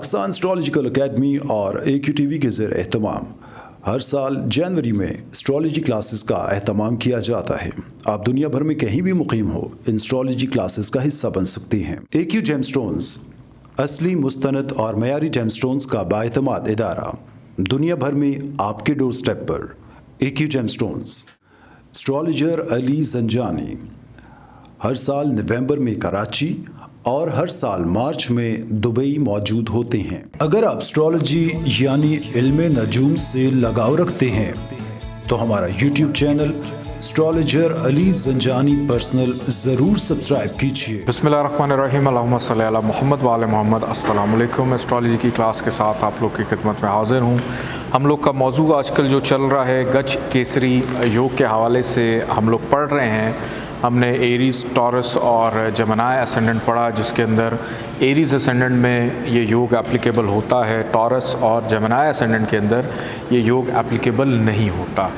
Pakistan astrological academy और AQTV के ज़ेर एहतमाम हर साल जनवरी में एस्ट्रोलॉजी क्लासेस का एहतमाम किया जाता है। आप दुनिया भर में कहीं भी मुकीम हो, इन एस्ट्रोलॉजी क्लासेस का हिस्सा बन सकते हैं। AQ जेमस्टोन्स असली, मुस्तनद और मयारी जेमस्टोन्स का बाएतमाद इदारा, दुनिया भर में आपके डोर स्टेप पर। AQ gemstones. Astrologer Ali Zanjani हर साल नवंबर में कराची और हर साल मार्च में दुबई मौजूद होते हैं। अगर आप एस्ट्रोलॉजी यानी इल्म नजूम से लगाव रखते हैं तो हमारा YouTube channel astrologer Ali Zanjani personal ज़रूर सब्सक्राइब कीजिए। बिस्मिल्लाहिर्रहमानिर्रहीम, अल्लाहुम्मा सल्ली अला मोहम्मद व आले मोहम्मद। अस्सलाम वालेकुम। एस्ट्रोलॉजी की क्लास के साथ आप लोग की खिदमत में हाजिर हूँ। हम लोग का मौजू आजकल जो चल रहा है गज केसरी योग के हवाले से हम लोग पढ़ रहे हैं। हमने एरीज़, टॉरस और जेमिनी असेंडेंट पढ़ा, जिसके अंदर एरीज़ असेंडेंट में ये योग एप्लीकेबल होता है, टॉरस और जेमिनी असेंडेंट के अंदर ये योग एप्लीकेबल नहीं होता।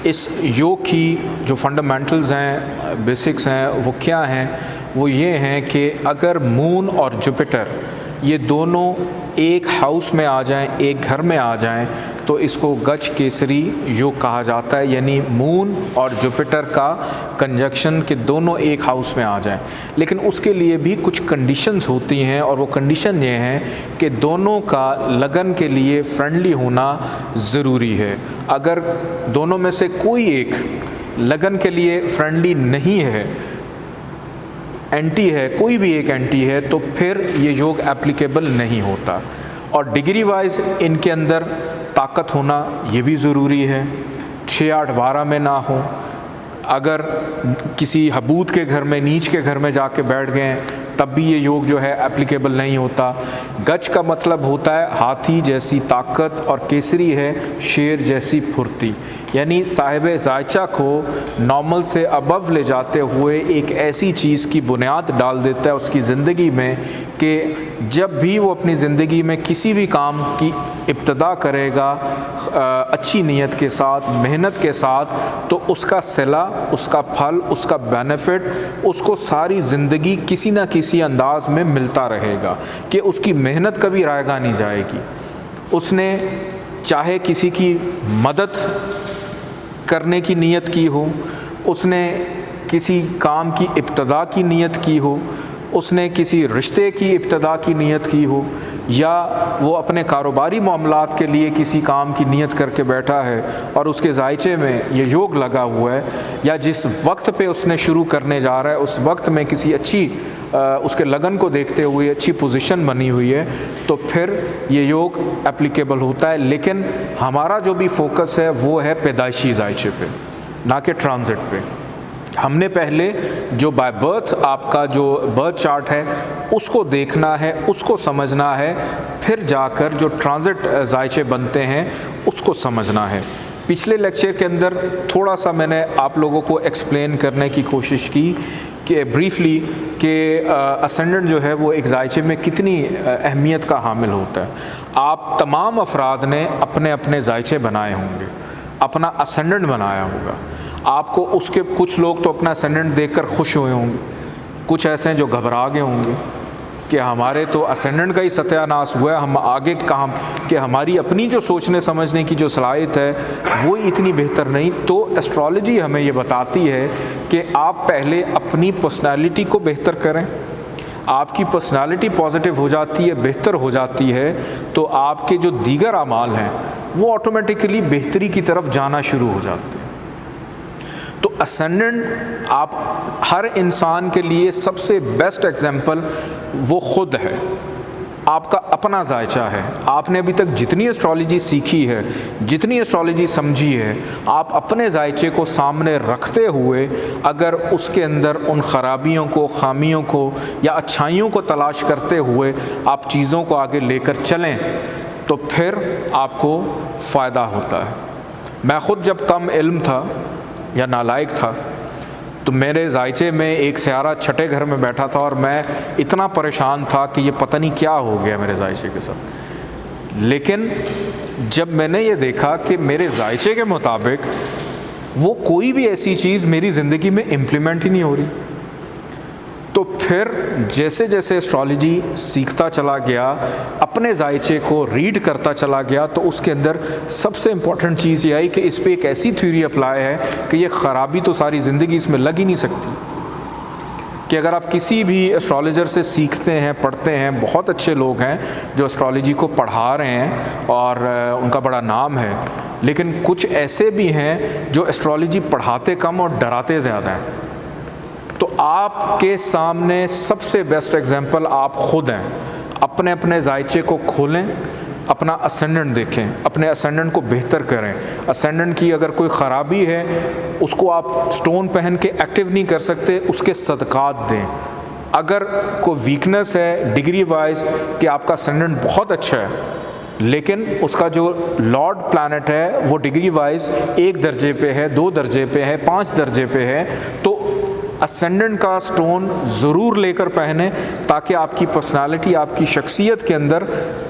इस योग की जो फंडामेंटल्स हैं, बेसिक्स हैं, वो क्या हैं? वो ये हैं कि अगर मून और जुपिटर ये दोनों एक हाउस में आ जाएं, एक घर में आ जाएं, तो इसको गज केसरी योग कहा जाता है। यानी मून और जुपिटर का कंजक्शन के दोनों एक हाउस में आ जाएं। लेकिन उसके लिए भी कुछ कंडीशंस होती हैं, और वो कंडीशन ये हैं कि दोनों का लगन के लिए फ्रेंडली होना ज़रूरी है। अगर दोनों में से कोई एक लगन के लिए फ्रेंडली नहीं है, एंटी है, कोई भी एक एंटी है, तो फिर ये योग एप्लीकेबल नहीं होता। और डिग्री वाइज इनके अंदर ताकत होना ये भी ज़रूरी है, 6, 8, 12 में ना हो। अगर किसी हबूत के घर में, नीच के घर में जाके बैठ गए तब भी ये योग जो है एप्लीकेबल नहीं होता। गज का मतलब होता है हाथी जैसी ताकत, और केसरी है शेर जैसी फुर्ती। यानी साहिब जायचा को नॉर्मल से अबव ले जाते हुए एक ऐसी चीज़ की बुनियाद डाल देता है उसकी ज़िंदगी में कि जब भी वो अपनी ज़िंदगी में किसी भी काम की इब्तदा करेगा अच्छी नीयत के साथ, मेहनत के साथ, तो उसका सिला, उसका फल, उसका बेनिफिट उसको सारी ज़िंदगी किसी न किसी अंदाज में मिलता रहेगा कि उसकी मेहनत कभी रायगा नहीं जाएगी। उसने चाहे किसी की मदद करने की नीयत की हो, उसने किसी काम की इब्तदा की नीयत की हो, उसने किसी रिश्ते की इब्तदा की नीयत की हो, या वो अपने कारोबारी मामलात के लिए किसी काम की नीयत करके बैठा है और उसके जायचे में ये योग लगा हुआ है, या जिस वक्त पे उसने शुरू करने जा रहा है उस वक्त में किसी अच्छी उसके लगन को देखते हुए अच्छी पोजीशन बनी हुई है, तो फिर ये योग एप्लीकेबल होता है। लेकिन हमारा जो भी फोकस है वो है पैदाइशी जायचे पे, ना कि ट्रांजिट पे। हमने पहले जो बाय बर्थ आपका जो बर्थ चार्ट है उसको देखना है, उसको समझना है, फिर जाकर जो ट्रांजिट जायचे बनते हैं उसको समझना है। पिछले लेक्चर के अंदर थोड़ा सा मैंने आप लोगों को एक्सप्लेन करने की कोशिश की कि ब्रीफली कि असेंडेंट जो है वो एक जायचे में कितनी अहमियत का हामिल होता है। आप तमाम अफराद ने अपने अपने जायचे बनाए होंगे, अपना असेंडेंट बनाया होगा। आपको उसके कुछ लोग तो अपना असेंडेंट देखकर खुश हुए होंगे, कुछ ऐसे हैं जो घबरा गए होंगे कि हमारे तो असेंडेंट का ही सत्यानाश हुआ है, हम आगे कहाँ, कि हमारी अपनी जो सोचने समझने की जो सलाहियत है वो इतनी बेहतर नहीं। तो एस्ट्रोलॉजी हमें ये बताती है कि आप पहले अपनी पर्सनालिटी को बेहतर करें। आपकी पर्सनालिटी पॉजिटिव हो जाती है, बेहतर हो जाती है, तो आपके जो दीगर अमाल हैं वो ऑटोमेटिकली बेहतरी की तरफ जाना शुरू हो जाते हैं। तो असेंडेंट आप हर इंसान के लिए सबसे बेस्ट एग्जाम्पल वो खुद है, आपका अपना जायचा है। आपने अभी तक जितनी एस्ट्रोलॉजी सीखी है, जितनी एस्ट्रोलॉजी समझी है, आप अपने जायचे को सामने रखते हुए अगर उसके अंदर उन ख़राबियों को, ख़ामियों को या अच्छाइयों को तलाश करते हुए आप चीज़ों को आगे लेकर चलें तो फिर आपको फ़ायदा होता है। मैं ख़ुद जब कम इल्म था या नालायक था तो मेरे जायचे में एक सयारा छठे घर में बैठा था और मैं इतना परेशान था कि ये पता नहीं क्या हो गया मेरे जायचे के साथ। लेकिन जब मैंने ये देखा कि मेरे जायचे के मुताबिक वो कोई भी ऐसी चीज़ मेरी ज़िंदगी में इम्प्लीमेंट ही नहीं हो रही, तो फिर जैसे जैसे एस्ट्रोलॉजी सीखता चला गया, अपने जायचे को रीड करता चला गया, तो उसके अंदर सबसे इम्पॉर्टेंट चीज़ ये आई कि इस पर एक ऐसी थ्योरी अप्लाई है कि ये ख़राबी तो सारी ज़िंदगी इसमें लग ही नहीं सकती। कि अगर आप किसी भी एस्ट्रोलॉजर से सीखते हैं, पढ़ते हैं, बहुत अच्छे लोग हैं जो एस्ट्रोलॉजी को पढ़ा रहे हैं और उनका बड़ा नाम है, लेकिन कुछ ऐसे भी हैं जो एस्ट्रोलॉजी पढ़ाते कम और डराते ज़्यादा हैं। तो आपके सामने सबसे बेस्ट एग्जांपल आप खुद हैं। अपने अपने जायचे को खोलें, अपना असेंडेंट देखें, अपने असेंडेंट को बेहतर करें। असेंडेंट की अगर कोई ख़राबी है, उसको आप स्टोन पहन के एक्टिव नहीं कर सकते, उसके सदक़ात दें। अगर कोई वीकनेस है डिग्री वाइज कि आपका असेंडेंट बहुत अच्छा है, लेकिन उसका जो लॉर्ड प्लैनेट है वो डिग्री वाइज 1 दर्जे पे है, 2 दर्जे पे है, 5 दर्जे पे है, तो असेंडेंट का स्टोन ज़रूर लेकर पहने ताकि आपकी पर्सनालिटी, आपकी शख्सियत के अंदर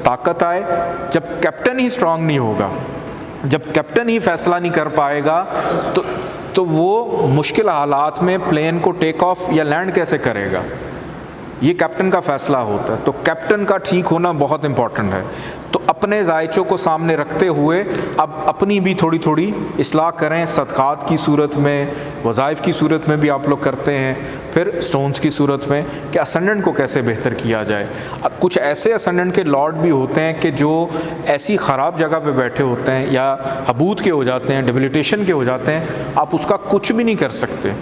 ताकत आए। जब कैप्टन ही स्ट्रांग नहीं होगा, जब कैप्टन ही फैसला नहीं कर पाएगा, तो वो मुश्किल हालात में प्लेन को टेक ऑफ या लैंड कैसे करेगा? ये कैप्टन का फ़ैसला होता है। तो कैप्टन का ठीक होना बहुत इम्पॉर्टेंट है। तो अपने जायचों को सामने रखते हुए अब अपनी भी थोड़ी थोड़ी इस्लाह करें। सदक़ात की सूरत में, वज़ाइफ की सूरत में भी आप लोग करते हैं, फिर स्टोन्स की सूरत में कि असेंडेंट को कैसे बेहतर किया जाए। कुछ ऐसे असेंडेंट के लॉर्ड भी होते हैं कि जो ऐसी ख़राब जगह पे बैठे होते हैं या हबूत के हो जाते हैं, डिबिलिटेशन के हो जाते हैं, आप उसका कुछ भी नहीं कर सकते।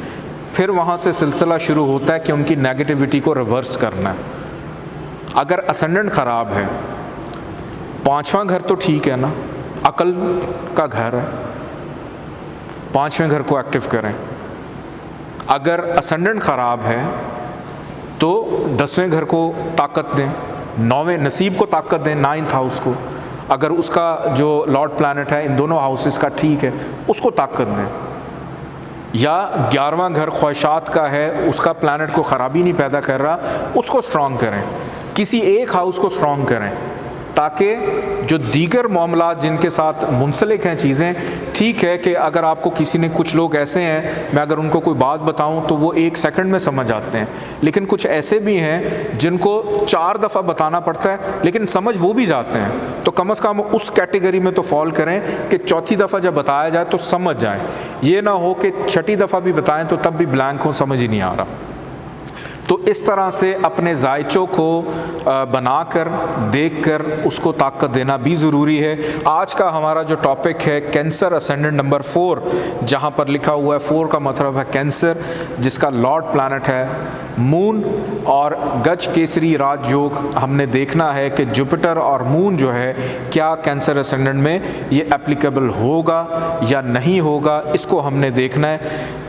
फिर वहाँ से सिलसिला शुरू होता है कि उनकी नेगेटिविटी को रिवर्स करना है। अगर असेंडेंट ख़राब है, 5वां घर तो ठीक है ना, अकल का घर है, 5वें घर को एक्टिव करें। अगर असेंडेंट ख़राब है तो 10वें घर को ताकत दें, 9वें नसीब को ताकत दें, 9th हाउस को। अगर उसका जो लॉर्ड प्लैनेट है इन दोनों हाउसेस का ठीक है, उसको ताकत दें। या 11वां घर ख्वाहिशात का है, उसका प्लैनेट को ख़राबी नहीं पैदा कर रहा, उसको स्ट्रॉन्ग करें। किसी एक हाउस को स्ट्रॉन्ग करें ताकि जो दीगर मामलात जिनके साथ मुंसलिक हैं चीज़ें, ठीक है कि अगर आपको किसी ने, कुछ लोग ऐसे हैं, मैं अगर उनको कोई बात बताऊं तो वो 1 सेकंड में समझ आते हैं, लेकिन कुछ ऐसे भी हैं जिनको 4 दफ़ा बताना पड़ता है लेकिन समझ वो भी जाते हैं। तो कम से कम उस कैटेगरी में तो फॉल करें कि 4थी दफ़ा जब बताया जाए तो समझ जाए। ये ना हो कि 6ठी दफ़ा भी बताएं तो तब भी ब्लैंक हो, समझ ही नहीं आ रहा। तो इस तरह से अपने जायचों को बनाकर, देखकर उसको ताकत देना भी ज़रूरी है। आज का हमारा जो टॉपिक है कैंसर असेंडेंट नंबर 4, जहाँ पर लिखा हुआ है 4 का मतलब है कैंसर, जिसका लॉर्ड प्लैनेट है मून। और गज केसरी राजयोग हमने देखना है कि जुपिटर और मून जो है क्या कैंसर असेंडेंट में ये एप्लीकेबल होगा या नहीं होगा, इसको हमने देखना है।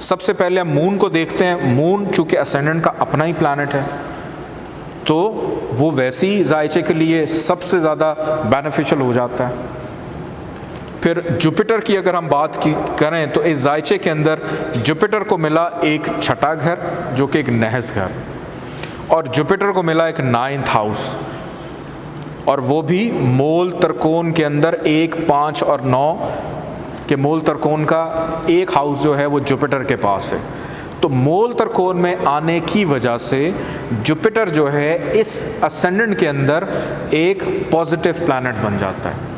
सबसे पहले हम मून को देखते हैं। मून चूँकि असेंडेंट का अपना ही प्लैनेट है तो वो वैसे ही जायचे के लिए सबसे ज़्यादा बेनिफिशियल हो जाता है। फिर जुपिटर की अगर हम बात करें तो इस जायचे के अंदर जुपिटर को मिला एक 6ठा घर जो कि एक नहस घर, और जुपिटर को मिला एक 9th हाउस, और वो भी मूल त्रिकोण के अंदर 1, 5 और 9 के मूल त्रिकोण का एक हाउस जो है वो जुपिटर के पास है। तो मूल त्रिकोण में आने की वजह से जुपिटर जो है इस असेंडेंट के अंदर एक पॉजिटिव प्लैनेट बन जाता है,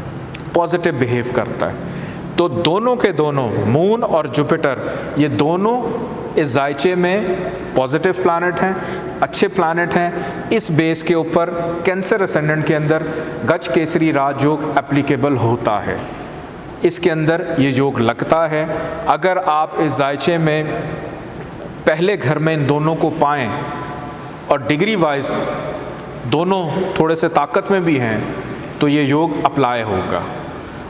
पॉजिटिव बिहेव करता है। तो दोनों के दोनों, मून और जुपिटर, ये दोनों इस जायचे में पॉजिटिव प्लैनेट हैं, अच्छे प्लैनेट हैं। इस बेस के ऊपर कैंसर असेंडेंट के अंदर गज केसरी राजयोग एप्लीकेबल होता है, इसके अंदर ये योग लगता है। अगर आप इस जायचे में पहले घर में इन दोनों को पाएँ और डिग्री वाइज दोनों थोड़े से ताकत में भी हैं तो ये योग अप्लाई होगा।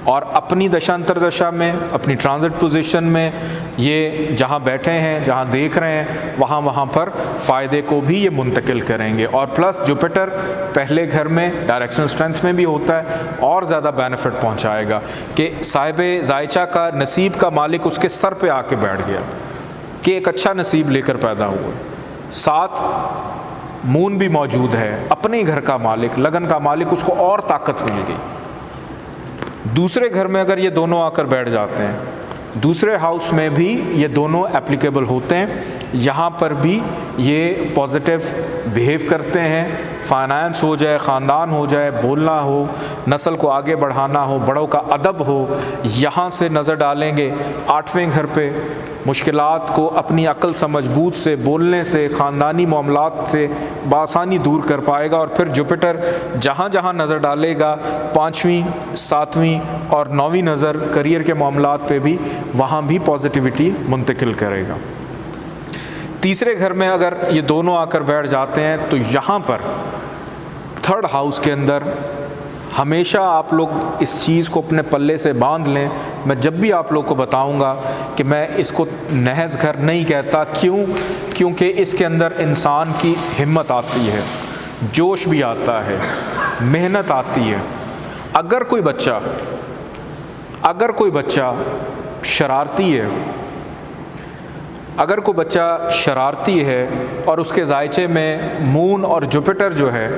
और अपनी दशा अंतरदशा में, अपनी ट्रांजिट पोजीशन में ये जहाँ बैठे हैं, जहाँ देख रहे हैं, वहाँ पर फ़ायदे को भी ये मुंतकिल करेंगे। और प्लस जुपिटर पहले घर में डायरेक्शनल स्ट्रेंथ में भी होता है और ज़्यादा बेनिफिट पहुँचाएगा कि साहिबे जायचा का नसीब का मालिक उसके सर पे आके बैठ गया कि एक अच्छा नसीब लेकर पैदा हुए। साथ मून भी मौजूद है, अपने घर का मालिक, लगन का मालिक, उसको और ताकत मिल गई। दूसरे घर में अगर ये दोनों आकर बैठ जाते हैं, दूसरे हाउस में भी ये दोनों एप्लीकेबल होते हैं। यहाँ पर भी ये पॉजिटिव बिहेव करते हैं। फाइनेंस हो जाए, ख़ानदान हो जाए, बोलना हो, नस्ल को आगे बढ़ाना हो, बड़ों का अदब हो, यहाँ से नज़र डालेंगे। 8वें घर पे मुश्किलात को अपनी अक्ल समझबूझ से, बोलने से, ख़ानदानी मामलात से बआसानी दूर कर पाएगा। और फिर जुपिटर जहाँ जहाँ नज़र डालेगा, 5वीं, 7वीं और 9वीं नज़र करियर के मामलात पे भी, वहाँ भी पॉजिटिविटी मुंतकिल करेगा। तीसरे घर में अगर ये दोनों आकर बैठ जाते हैं तो यहाँ पर 3rd हाउस के अंदर हमेशा आप लोग इस चीज़ को अपने पल्ले से बांध लें। मैं जब भी आप लोग को बताऊंगा कि मैं इसको नहस घर नहीं कहता, क्यों? क्योंकि इसके अंदर इंसान की हिम्मत आती है, जोश भी आता है, मेहनत आती है। अगर कोई शरारती है और उसके जायचे में मून और जुपिटर जो है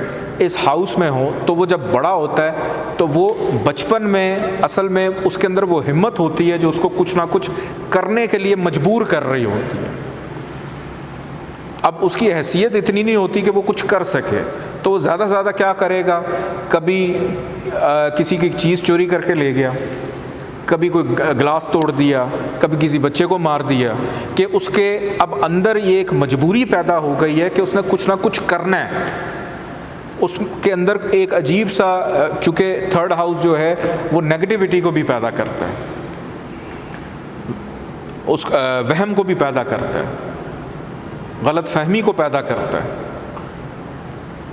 इस हाउस में हो, तो वो जब बड़ा होता है तो वो बचपन में असल में उसके अंदर वो हिम्मत होती है जो उसको कुछ ना कुछ करने के लिए मजबूर कर रही होती है। अब उसकी हैसियत इतनी नहीं होती कि वो कुछ कर सके, तो वो ज़्यादा से ज़्यादा क्या करेगा, कभी किसी की चीज़ चोरी करके ले गया, कभी कोई गिलास तोड़ दिया, कभी किसी बच्चे को मार दिया, कि उसके अब अंदर ये एक मजबूरी पैदा हो गई है कि उसने कुछ ना कुछ करना है। उसके अंदर एक अजीब सा, चूँकि 3rd हाउस जो है वो नेगेटिविटी को भी पैदा करता है, उस वहम को भी पैदा करता है, गलत फहमी को पैदा करता है।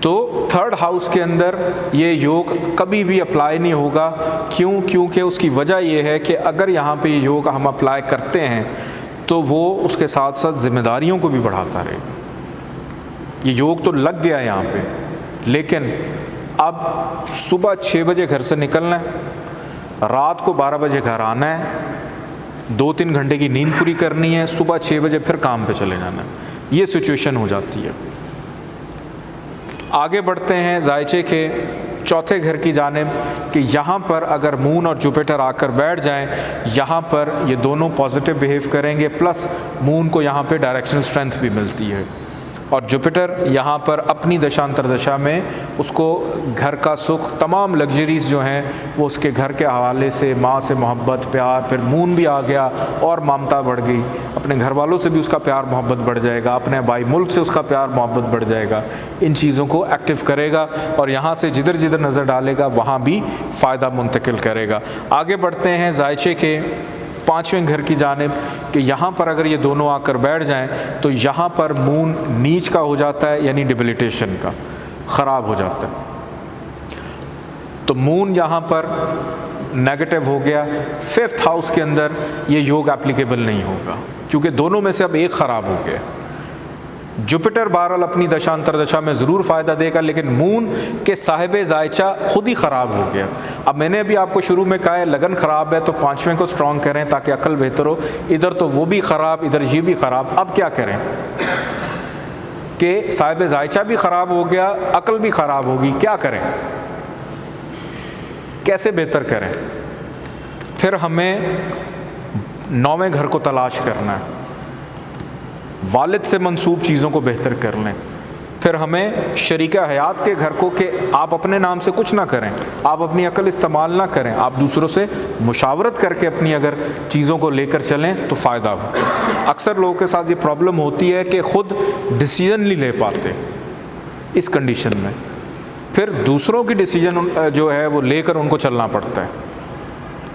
तो 3rd हाउस के अंदर ये योग कभी भी अप्लाई नहीं होगा। क्यों? क्योंकि उसकी वजह ये है कि अगर यहाँ पे ये योग हम अप्लाई करते हैं तो वो उसके साथ साथ जिम्मेदारियों को भी बढ़ाता रहेगा। ये योग तो लग गया यहाँ पे, लेकिन अब सुबह 6 बजे घर से निकलना है, रात को 12 बजे घर आना है, 2-3 घंटे की नींद पूरी करनी है, सुबह 6 बजे फिर काम पे चले जाना है। ये सिचुएशन हो जाती है। आगे बढ़ते हैं जायचे के 4थे घर की जानिब कि यहाँ पर अगर मून और जुपिटर आकर बैठ जाएं, यहाँ पर ये दोनों पॉजिटिव बिहेव करेंगे, प्लस मून को यहाँ पे डायरेक्शनल स्ट्रेंथ भी मिलती है। और जुपिटर यहाँ पर अपनी दशांतर दशा में उसको घर का सुख, तमाम लग्जरीज़ जो हैं वो उसके घर के हवाले से, माँ से मोहब्बत, प्यार, फिर मून भी आ गया और ममता बढ़ गई, अपने घर वालों से भी उसका प्यार मोहब्बत बढ़ जाएगा, अपने भाई मुल्क से उसका प्यार मोहब्बत बढ़ जाएगा। इन चीज़ों को एक्टिव करेगा और यहाँ से जिधर जिधर नज़र डालेगा वहाँ भी फ़ायदा मुंतकिल करेगा। आगे बढ़ते हैं जायचे के 5वें घर की जानिब कि यहाँ पर अगर ये दोनों आकर बैठ जाएं तो यहाँ पर मून नीच का हो जाता है, यानी डिबिलिटेशन का, ख़राब हो जाता है। तो मून यहाँ पर नेगेटिव हो गया। 5th हाउस के अंदर ये योग एप्लीकेबल नहीं होगा क्योंकि दोनों में से अब एक ख़राब हो गया। जुपिटर बहरहाल अपनी दशांतर दशा में ज़रूर फ़ायदा देगा, लेकिन मून के साहिब जायचा खुद ही ख़राब हो गया। अब मैंने अभी आपको शुरू में कहा है लगन ख़राब है तो 5वें को स्ट्रॉन्ग करें ताकि अकल बेहतर हो। इधर तो वो भी ख़राब, इधर ये भी ख़राब। अब क्या करें कि साहिब जायचा भी ख़राब हो गया, अकल भी ख़राब होगी, क्या करें, कैसे बेहतर करें? फिर हमें 9वें घर को तलाश करना है, वालिद से मंसूब चीज़ों को बेहतर कर लें। फिर हमें शरीका हयात के घर को कि आप अपने नाम से कुछ ना करें, आप अपनी अकल इस्तेमाल ना करें, आप दूसरों से मुशावरत करके अपनी अगर चीज़ों को लेकर चलें तो फ़ायदा हो। अक्सर लोगों के साथ ये प्रॉब्लम होती है कि ख़ुद डिसीजन नहीं ले पाते इस कंडीशन में, फिर दूसरों की डिसीजन जो है वो लेकर उनको चलना पड़ता है।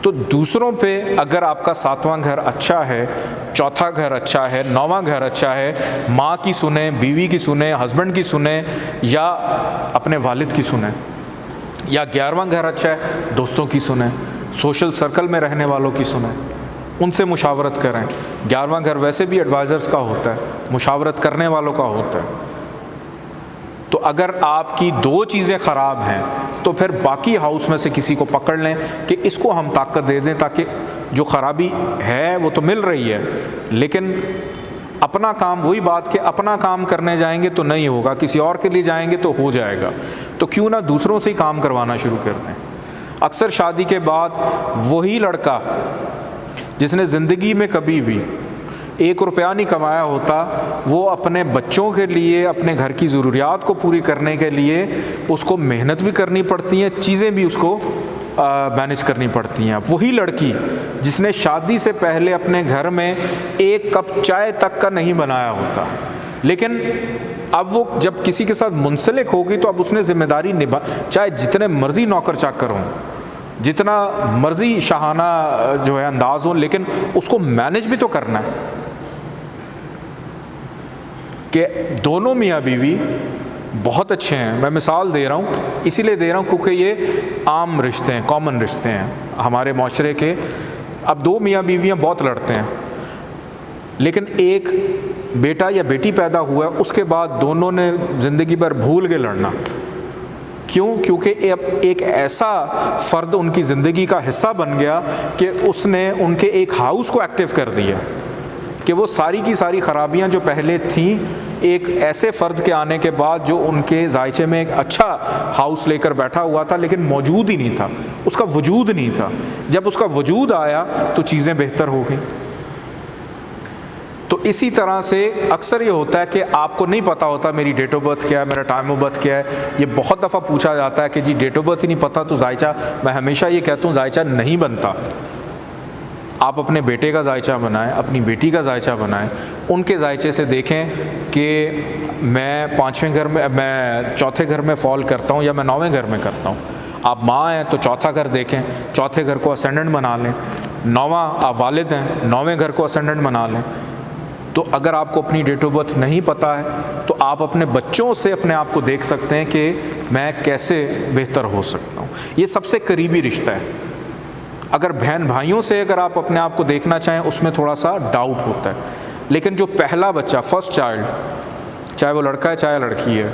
तो दूसरों पे अगर आपका 7वां घर अच्छा है, 4था घर अच्छा है, 9वां घर अच्छा है, माँ की सुने, बीवी की सुने, हस्बैंड की सुने या अपने वालिद की सुने, या 11वां घर अच्छा है, दोस्तों की सुने, सोशल सर्कल में रहने वालों की सुने, उनसे मुशावरत करें। 11वां घर वैसे भी एडवाइज़र्स का होता है, मुशावरत करने वालों का होता है। तो अगर आपकी 2 चीज़ें ख़राब हैं तो फिर बाकी हाउस में से किसी को पकड़ लें कि इसको हम ताकत दे दें ताकि जो ख़राबी है वो तो मिल रही है, लेकिन अपना काम, वही बात कि अपना काम करने जाएंगे तो नहीं होगा, किसी और के लिए जाएंगे तो हो जाएगा, तो क्यों ना दूसरों से ही काम करवाना शुरू कर दें। अक्सर शादी के बाद वही लड़का जिसने ज़िंदगी में कभी भी 1 रुपया नहीं कमाया होता, वो अपने बच्चों के लिए, अपने घर की ज़रूरियात को पूरी करने के लिए उसको मेहनत भी करनी पड़ती हैं, चीज़ें भी उसको मैनेज करनी पड़ती हैं। वही लड़की जिसने शादी से पहले अपने घर में 1 कप चाय तक का नहीं बनाया होता, लेकिन अब वो जब किसी के साथ मुंसलिक होगी तो अब उसने जिम्मेदारी निभा, चाहे जितने मर्जी नौकर चाकर हों, जितना मर्जी शाहाना जो है अंदाज हो, लेकिन उसको मैनेज भी तो करना है। कि दोनों मियाँ बीवी बहुत अच्छे हैं, मैं मिसाल दे रहा हूँ, इसीलिए दे रहा हूँ क्योंकि ये आम रिश्ते हैं, कॉमन रिश्ते हैं हमारे माशरे के। अब 2 मियाँ बीवियाँ बहुत लड़ते हैं, लेकिन एक बेटा या बेटी पैदा हुआ है, उसके बाद दोनों ने ज़िंदगी भर भूल के लड़ना। क्यों? क्योंकि एक ऐसा फ़र्द उनकी ज़िंदगी का हिस्सा बन गया कि उसने उनके एक हाउस को एक्टिव कर दिया, कि वो सारी की सारी ख़राबियाँ जो पहले थीं, एक ऐसे फ़र्द के आने के बाद जो उनके जायचे में एक अच्छा हाउस लेकर बैठा हुआ था लेकिन मौजूद ही नहीं था, उसका वजूद नहीं था। जब उसका वजूद आया तो चीज़ें बेहतर हो गई। तो इसी तरह से अक्सर ये होता है कि आपको नहीं पता होता मेरी डेट ऑफ बर्थ क्या है, मेरा टाइम ऑफ बर्थ क्या है। ये बहुत दफ़ा पूछा जाता है कि जी डेट ऑफ बर्थ ही नहीं पता तो जायचा, मैं हमेशा ये कहता हूँ जायचा नहीं बनता। आप अपने बेटे का जायचा बनाएं, अपनी बेटी का जायचा बनाएं, उनके जायचे से देखें कि मैं 5वें घर में, मैं चौथे घर में फॉल करता हूँ या मैं 9वें घर में करता हूँ। आप माँ हैं तो चौथा घर देखें, चौथे घर को असेंडेंट बना लें। 9वां आप वालिद हैं, 9वें घर को असेंडेंट बना लें। तो अगर आपको अपनी डेट ऑफ बर्थ नहीं पता है तो आप अपने बच्चों से अपने आप को देख सकते हैं कि मैं कैसे बेहतर हो सकता हूँ। ये सबसे करीबी रिश्ता है। अगर बहन भाइयों से अगर आप अपने आप को देखना चाहें, उसमें थोड़ा सा डाउट होता है, लेकिन जो पहला बच्चा, फर्स्ट चाइल्ड, चाहे वो लड़का है चाहे लड़की है,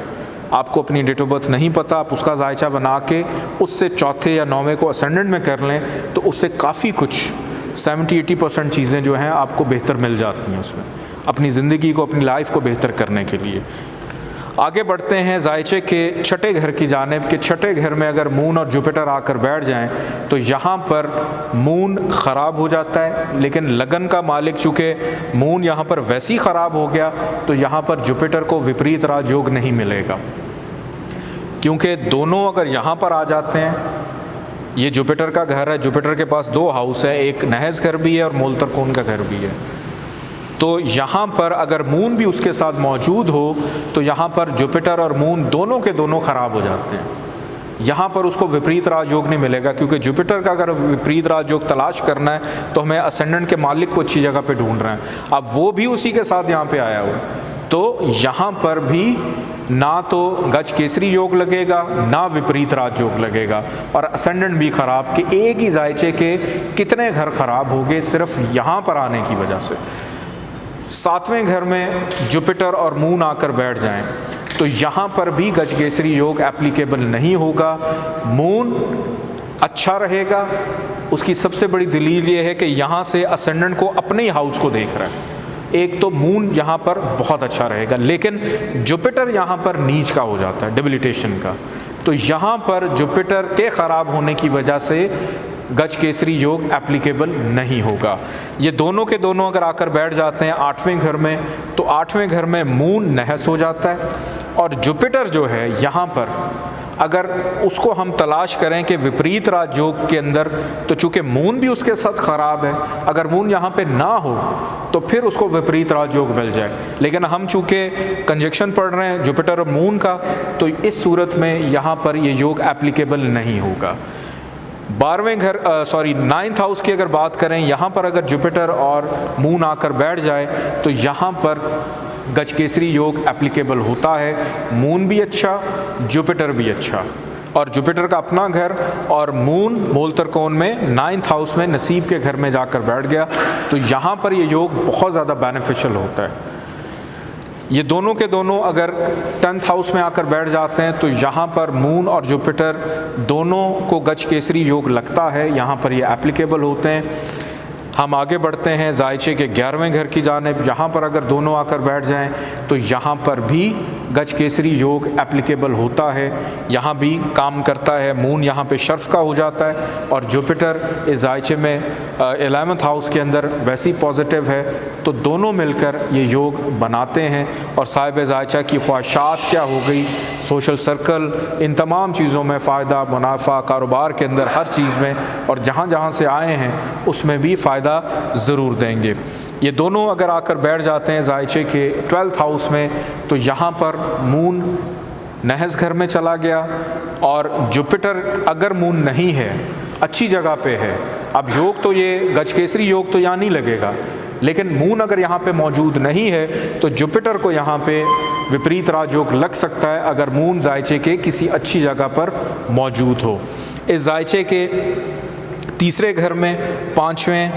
आपको अपनी डेट ऑफ बर्थ नहीं पता, आप उसका जायचा बना के उससे चौथे या 9वें को असेंडेंट में कर लें तो उससे काफ़ी कुछ 70-80% चीज़ें जो हैं आपको बेहतर मिल जाती हैं उसमें, अपनी ज़िंदगी को, अपनी लाइफ को बेहतर करने के लिए। आगे बढ़ते हैं जायचे के छठे घर की जानिब कि छठे घर में अगर मून और जुपिटर आकर बैठ जाएं तो यहाँ पर मून ख़राब हो जाता है, लेकिन लगन का मालिक चूँकि मून यहाँ पर वैसी ख़राब हो गया तो यहाँ पर जुपिटर को विपरीत राजयोग नहीं मिलेगा, क्योंकि दोनों अगर यहाँ पर आ जाते हैं, ये जुपिटर का घर है, जुपिटर के पास 2 हाउस है, एक नहज घर भी है और मूल त्रिकोण का घर भी है। तो यहाँ पर अगर मून भी उसके साथ मौजूद हो तो यहाँ पर जुपिटर और मून दोनों के दोनों ख़राब हो जाते हैं। यहाँ पर उसको विपरीत राजयोग नहीं मिलेगा, क्योंकि जुपिटर का अगर विपरीत राजयोग तलाश करना है तो हमें असेंडेंट के मालिक को अच्छी जगह पे ढूंढ रहे हैं। अब वो भी उसी के साथ यहाँ पे आया हुआ, तो यहाँ पर भी ना तो गज केसरी योग लगेगा ना विपरीत राजयोग लगेगा, और असेंडेंट भी ख़राब कि एक ही जायचे के कितने घर ख़राब हो गए सिर्फ यहाँ पर आने की वजह से। 7वें घर में जुपिटर और मून आकर बैठ जाएं तो यहाँ पर भी गजकेसरी योग एप्लीकेबल नहीं होगा। मून अच्छा रहेगा, उसकी सबसे बड़ी दलील ये है कि यहाँ से असेंडेंट को अपने ही हाउस को देख रहा है। एक तो मून यहाँ पर बहुत अच्छा रहेगा, लेकिन जुपिटर यहाँ पर नीच का हो जाता है, डिबिलिटेशन का। तो यहाँ पर जुपिटर के ख़राब होने की वजह से गज केसरी योग एप्लीकेबल नहीं होगा। ये दोनों के दोनों अगर आकर बैठ जाते हैं 8वें घर में तो 8वें घर में मून नहस हो जाता है, और जुपिटर जो है यहाँ पर अगर उसको हम तलाश करें कि विपरीत राजयोग के अंदर, तो चूँकि मून भी उसके साथ ख़राब है, अगर मून यहाँ पे ना हो तो फिर उसको विपरीत राजयोग मिल जाए। लेकिन हम चूँकि कंजक्शन पढ़ रहे हैं जुपिटर और मून का, तो इस सूरत में यहाँ पर ये योग एप्लीकेबल नहीं होगा। 9th हाउस की अगर बात करें, यहाँ पर अगर जुपिटर और मून आकर बैठ जाए तो यहाँ पर गजकेसरी योग एप्लीकेबल होता है। मून भी अच्छा, जुपिटर भी अच्छा, और जुपिटर का अपना घर, और मून मूल त्रिकोण में 9th हाउस में नसीब के घर में जाकर बैठ गया, तो यहाँ पर ये योग बहुत ज़्यादा बेनिफिशियल होता है। ये दोनों के दोनों अगर 10th हाउस में आकर बैठ जाते हैं तो यहाँ पर मून और जुपिटर दोनों को गज केसरी योग लगता है, यहाँ पर ये एप्लीकेबल होते हैं। हम आगे बढ़ते हैं जायचे के 11वें घर की जानिब। यहाँ पर अगर दोनों आकर बैठ जाएं तो यहाँ पर भी गज केसरी योग एप्लीकेबल होता है, यहाँ भी काम करता है। मून यहाँ पे शर्फ का हो जाता है और जुपिटर इस जायचे में 11th हाउस के अंदर वैसी पॉजिटिव है, तो दोनों मिलकर ये योग बनाते हैं। और साहिब जायचा की ख्वाहिशात क्या हो गई, सोशल सर्कल, इन तमाम चीज़ों में फ़ायदा, मुनाफा, कारोबार के अंदर हर चीज़ में, और जहाँ जहाँ से आए हैं उसमें भी फ़ायदा ज़रूर देंगे। ये दोनों अगर आकर बैठ जाते हैं जायचे के 12th हाउस में, तो यहाँ पर मून नहस घर में चला गया, और जुपिटर अगर मून नहीं है, अच्छी जगह पे है। अब योग तो ये गज केसरी योग तो यहाँ नहीं लगेगा, लेकिन मून अगर यहाँ पे मौजूद नहीं है तो जुपिटर को यहाँ पे विपरीत राजयोग लग सकता है अगर मून जायचे के किसी अच्छी जगह पर मौजूद हो। इस जायचे के तीसरे घर में 5वें,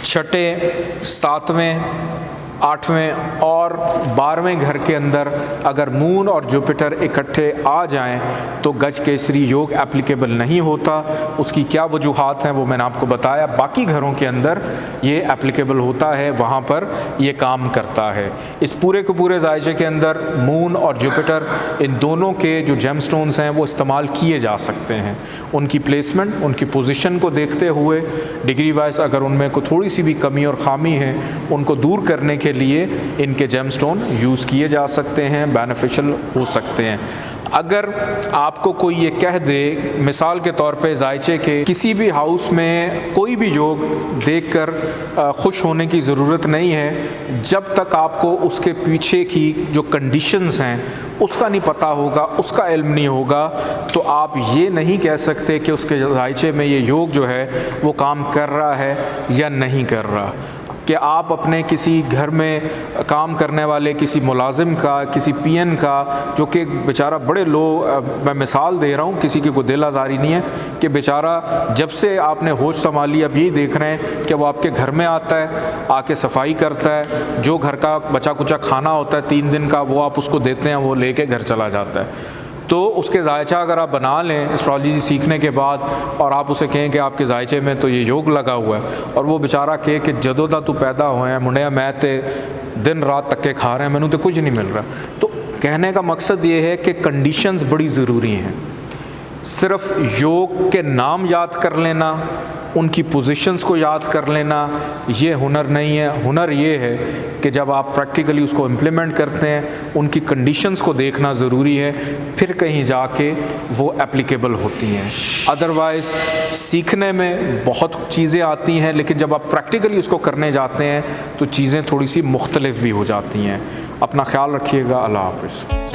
6ठे, 7वें, 8वें और 12वें घर के अंदर अगर मून और जुपिटर इकट्ठे आ जाएं तो गज केसरी योग एप्लीकेबल नहीं होता। उसकी क्या वजूहात हैं वो मैंने आपको बताया। बाकी घरों के अंदर ये एप्लीकेबल होता है, वहाँ पर ये काम करता है। इस पूरे के पूरे जायचे के अंदर मून और जुपिटर, इन दोनों के जो जेमस्टोन्स हैं वो इस्तेमाल किए जा सकते हैं। उनकी प्लेसमेंट, उनकी पोजीशन को देखते हुए डिग्री वाइज अगर उनमें कोई थोड़ी सी भी कमी और ख़ामी है, उनको दूर करने के लिए इनके जेमस्टोन यूज़ किए जा सकते हैं, बेनिफिशियल हो सकते हैं। अगर आपको कोई ये कह दे, मिसाल के तौर पे जायचे के किसी भी हाउस में कोई भी योग देखकर खुश होने की ज़रूरत नहीं है, जब तक आपको उसके पीछे की जो कंडीशंस हैं उसका नहीं पता होगा, उसका इल्म नहीं होगा, तो आप ये नहीं कह सकते कि उसके जायचे में ये योग जो है वो काम कर रहा है या नहीं कर रहा। कि आप अपने किसी घर में काम करने वाले किसी मुलाजिम का, किसी पीएन का, जो कि बेचारा बड़े लो, मैं मिसाल दे रहा हूँ, किसी की कोई दिल आज़ारी नहीं है, कि बेचारा जब से आपने होश संभाली अब यही देख रहे हैं कि वो आपके घर में आता है, आके सफाई करता है, जो घर का बचा कुचा खाना होता है 3 दिन का वो आप उसको देते हैं, वो लेके घर चला जाता है। तो उसके जायचा अगर आप बना लें एस्ट्रोलॉजी सीखने के बाद और आप उसे कहें कि आपके जायचे में तो ये योग लगा हुआ है, और वो बेचारा कहे कि जदों दा तू पैदा हुए हैं मुंडिया मैं ते दिन रात तक्के खा रहे हैं, मैनू तो कुछ नहीं मिल रहा। तो कहने का मकसद ये है कि कंडीशंस बड़ी ज़रूरी हैं। सिर्फ योग के नाम याद कर लेना, उनकी पोजीशंस को याद कर लेना, ये हुनर नहीं है। हुनर ये है कि जब आप प्रैक्टिकली उसको इम्प्लीमेंट करते हैं, उनकी कंडीशंस को देखना ज़रूरी है, फिर कहीं जाके वो एप्लीकेबल होती हैं। अदरवाइज़ सीखने में बहुत चीज़ें आती हैं, लेकिन जब आप प्रैक्टिकली उसको करने जाते हैं तो चीज़ें थोड़ी सी मुख्तलिफ भी हो जाती हैं। अपना ख्याल रखिएगा। अल्लाह हाफ़िज़।